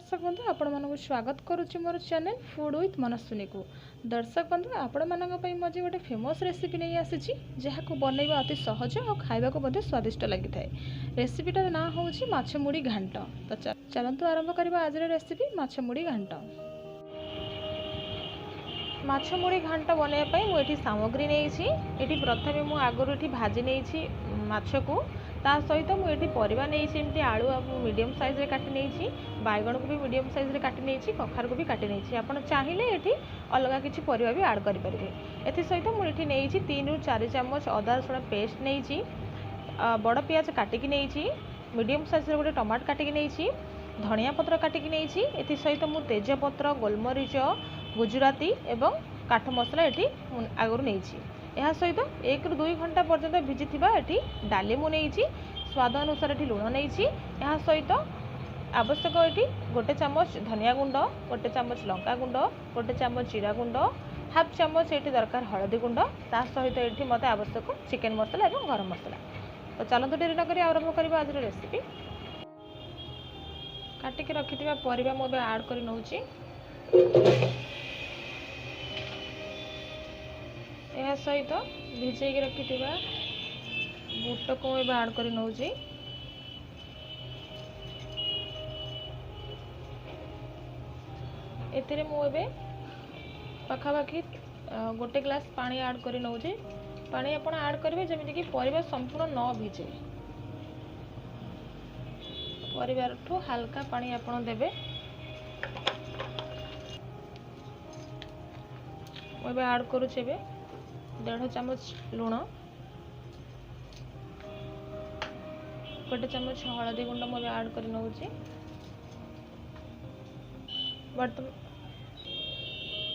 दर्शक बंधु आपण मानक स्वागत करुच्ची मोर चैनल फूड विथ मनस्विनी को। दर्शक बंधु आपण मानक पई मजे गोटे फेमस रेसिपी नहीं आसी जहाँ बनैबा अति सहज और खाइबा को बोधे स्वादिष्ट लगी थाए। रेसिपीटार ना हूँ माछमुड़ी घांट। तो चलतु आरंभ करबा आज रेसिपी माछमुड़ी घांट। माछमुड़ी घांट बनैबा मुझे सामग्री नहीं प्रथम मु आगुरी भाजी नहीं माछ को ता सहित मुझे परिवा नहीं आलू मीडियम साइज रे काटी नहीं बैगण को भी मीडियम साइज रे काटी नहीं कखार को भी काटी नहीं आपड़ चाहिए ये अलग किसी परिवा भी ऐड करेंगे। एसत मुझे नहीं 3 ରୁ 4 ଚାମଚ अदा रसुण पेस्ट नहीं बड़ पियाज काटिक नहीं मीडियम साइज रे गोटे टमाटर काटिक नहीं धनिया पत्र काटिक नहीं एसत मु तेजपत्र गोलमरीच गुजराती एवं काठ मसला ये आगुरी नहीं यह सहित 1 ରୁ 2 घंटा पर्यंत भिजी ये डाली मुझे स्वाद अनुसार ये लुण नहीं यह सहित आवश्यक ये गोटे चामच धनिया गुंड गोटे चामच लंका गुंड गोटे चामच जीरा गुंड हाफ चामच ये दरकार हलदी गुंड ता सहित ये मत आवश्यक चिकेन मसला और गरम मसला। तो चलते डेरी नक आरंभ करवा आज रेसिपी। काटिक रखि परिवा मुझे ऐड कर नौची यह सहित भिजैक रखि बुट को मुझे ऐड कर नौची एथिरे मुझे पाखापाखि गोटे ग्लास पानी ऐड कर नौची। पानी आप ऐड करेंगे जमी कि परिवा संपूर्ण न भिजे परिवार ठू हल्का पानी आप देवे। मुझे ऐड करुचे 1.5 चामच लुण गोटे चामच हलदी गुंड मुझे ऐड कर नौची।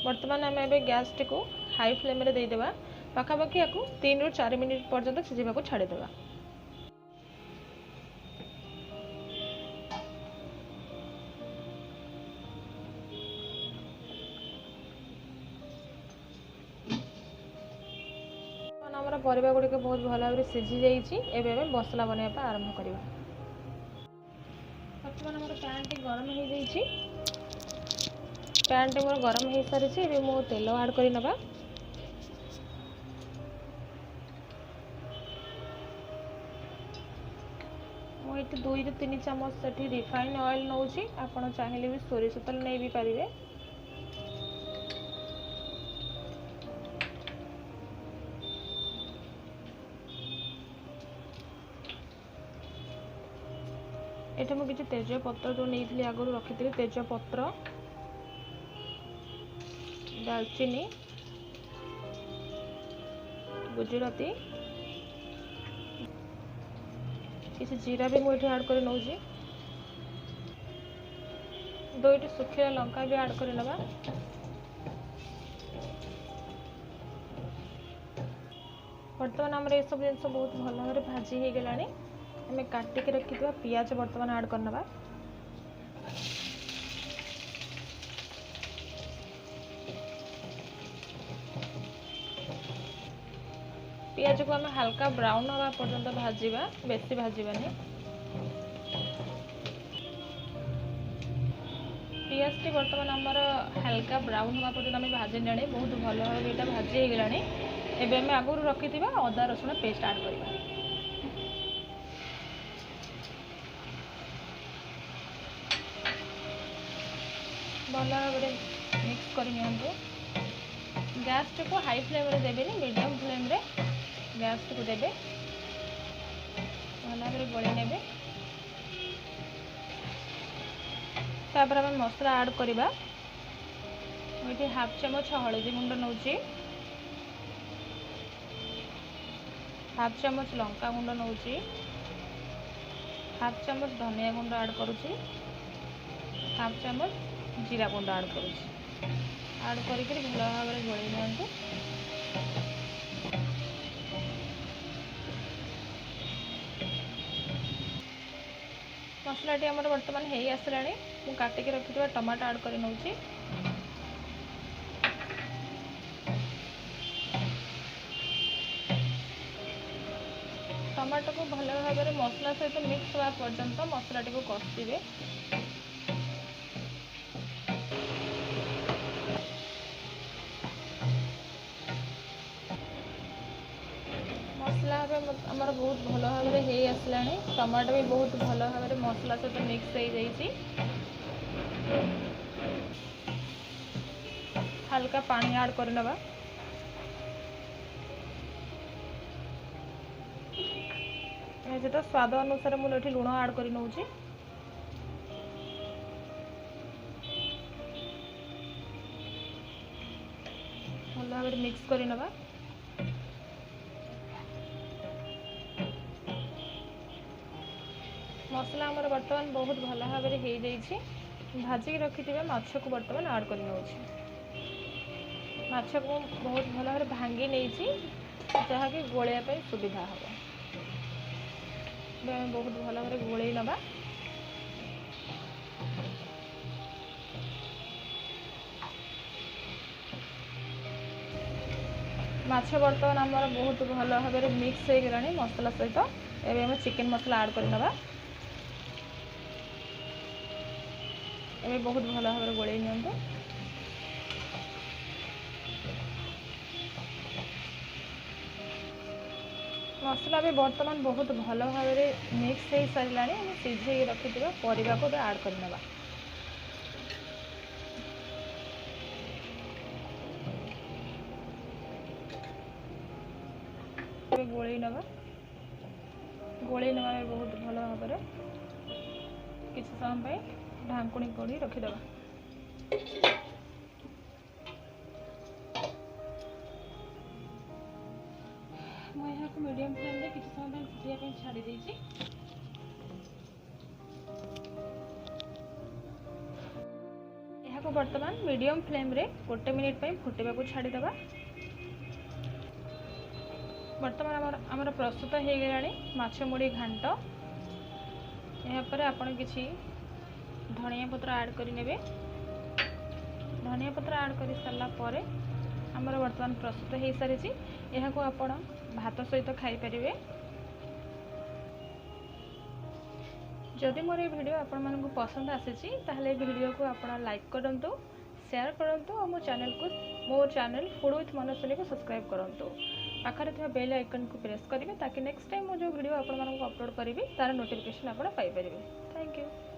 बर्तमान आम ए गैस टी को हाई फ्लेम रे देदेबा पाखापाखि या 3 ରୁ 4 मिनिट पर्यंत सिझा छाड़ीदेवा। आमर परिवा गुड़िक बहुत भल भाव सिझी जाइए मसला बनवाई आरंभ करवा। बर्तमान आम पैन टी गरम हो जाइए पैन टी मोर गरम हो सारी मु तेल ऐड कर नवा। मुझे 2 ରୁ 3 ଚାମଚ रिफाइन ऑयल नौची आपड़ चाहिए भी सोरिष तेल नहीं भी पारे। ये मुझे तेजपत्र जो नहीं थी आगुरी रखी थी तेजपत्र दालचीनी गुजराती किसी जीरा भी मुझे ऐड कर नौची 2टी सुखिला लंका भी ऐड कर नवा। बर्तमान आम सब जिन बहुत भल भाव भाजी हो गला आम काटिक रखि पियाज बर्तमान ऐड करनवा। पियाज को आम हल्का ब्राउन हवा पर्यंत भाजवा बेसी भाजवानी। पियाज टी बर्तमान आमर हल्का ब्राउन हवा पर्यंत आम भाजी ने बहुत भल भाव ये भाजी हो गला। एवं आम आगुरी रखि अदा रसुण पेस्ट ऐड करवा। भल भाव मिक्स कर गैस टी को हाई फ्लेम रे देवे मीडियम फ्लेम रे गैस टी को देवे भल भाव गोली ने। तापर आम मसला ऐड करवा। मुझे हाफ चामच हलदी गुंड नौची हाफ चामच लंका गुंड नौची हाफ चामच धनिया गुंड ऐड करुची हाफ चामच जीरा गुंड ऐड करुची ऐड करके भल भाव गोल दिखाँ। मसलाटी आमर बर्तमान हो आसला मु काटिक रखि टमाटो ऐड कर नौची। टमाटो को भल भाव मसला सहित मिक्स होगा पर्यंत मसलाटी को कषिबे। ଏବେ ଆମର ବହୁତ ଭଲ ଭାବରେ ହେଇ ଆସିଲାଣି। ଟମାଟୋ ବି ବହୁତ ଭଲ ଭାବରେ ମସଲା ସହିତ ମିକ୍ସ ହେଇଯାଇଛି। ହାଲକା ପାଣି ଆଡ଼୍ କରିନେବା। ଯେହେତୁ ସ୍ୱାଦ ଅନୁସାରେ ମୁଁ ଏଠି ଲୁଣ ଆଡ଼୍ କରି ନେଉଛି। ଭଲ ଭାବରେ ମିକ୍ସ କରି ନେବା। ମସଲା ଆମର ବର୍ତ୍ତମାନ ବହୁତ ଭଲ ଭାବରେ ହେଇଯାଇଛି। ଭାଜିକି ରଖିଥିବା ମାଛକୁ ବର୍ତ୍ତମାନ ଆଡ଼୍ କରି ନେଉଛି। ମାଛକୁ ବହୁତ ଭଲ ଭାବରେ ଭାଙ୍ଗି ନେଇଛି, ଯାହାକି ଗୋଳେଇବା ପାଇଁ ସୁବିଧା ହେବ। ଏବେ ଆମେ ବହୁତ ଭଲ ଭାବରେ ଗୋଳେଇ ନେବା। ମାଛ ବର୍ତ୍ତମାନ ଆମର ବହୁତ ଭଲ ଭାବରେ ମିକ୍ସ ହେଇଗଲାଣି ମସଲା ସହିତ। ଏବେ ଆମେ ଚିକେନ୍ ମସଲା ଆଡ଼୍ କରିନେବା। ଏବେ ବହୁତ ଭଲ ଭାବରେ ଗୋଳେଇ ନିଅନ୍ତୁ। ମସଲା ବି ବର୍ତ୍ତମାନ ବହୁତ ଭଲ ଭାବରେ ମିକ୍ସ ହେଇସାରିଲାଣି। ଆମେ ସିଝେଇକି ରଖିଥିବା ପରିବାକୁ ଏବେ ଆଡ଼୍ କରିନେବା। ଏବେ ଗୋଳେଇ ନେବା ବହୁତ ଭଲ ଭାବରେ କିଛି ସମୟ ପାଇଁ ଢାଙ୍କୁଣୀ କରି ରଖିଦେବା। ମୁଁ ଏହାକୁ ମିଡ଼ିୟମ୍ ଫ୍ଲେମ୍ରେ କିଛି ସମୟ ପାଇଁ ଫୁଟିବା ପାଇଁ ଛାଡ଼ି ଦେଇଛି। ଏହାକୁ ବର୍ତ୍ତମାନ ମିଡ଼ିୟମ୍ ଫ୍ଲେମ୍ରେ 1 ମିନିଟ୍ ପାଇଁ ଫୁଟିବାକୁ ଛାଡ଼ିଦେବା। ବର୍ତ୍ତମାନ ଆମର ପ୍ରସ୍ତୁତ ହେଇଗଲାଣି ମାଛ ମୁଢ଼ି ଘାଣ୍ଟ। ଏହାପରେ ଆପଣ କିଛି ଧନିଆ ପତ୍ର ଆଡ଼୍ କରିନେବେ। ଧନିଆ ପତ୍ର ଆଡ଼୍ କରି ସାରିଲା ପରେ ଆମର ବର୍ତ୍ତମାନ ପ୍ରସ୍ତୁତ ହେଇସାରିଛି। ଏହାକୁ ଆପଣ ଭାତ ସହିତ ଖାଇପାରିବେ। ଯଦି ମୋର এই ଭିଡ଼ିଓ ଆପଣମାନଙ୍କୁ ପସନ୍ଦ ଆସିଛି ତାହେଲେ এই ଭିଡ଼ିଓକୁ ଆପଣ ଲାଇକ୍ କରନ୍ତୁ, ସେୟାର କରନ୍ତୁ ଆଉ ମୋ ଚ୍ୟାନେଲ୍ ଫୁଡ୍ ୱିଥ୍ ମନସ୍ୱିନୀକୁ ସବସ୍କ୍ରାଇବ୍ କରନ୍ତୁ। ପାଖରେ ଥିବା ବେଲ୍ ଆଇକନ୍କୁ ପ୍ରେସ୍ କରିବେ ତାକି ନେକ୍ସଟ ଟାଇମ୍ ମୁଁ ଯେଉଁ ଭିଡ଼ିଓ ଆପଣମାନଙ୍କୁ ଅପଲୋଡ଼ କରିବି ତାର ନୋଟିଫିକେସନ୍ ଆପଣ ପାଇପାରିବେ। Thank you.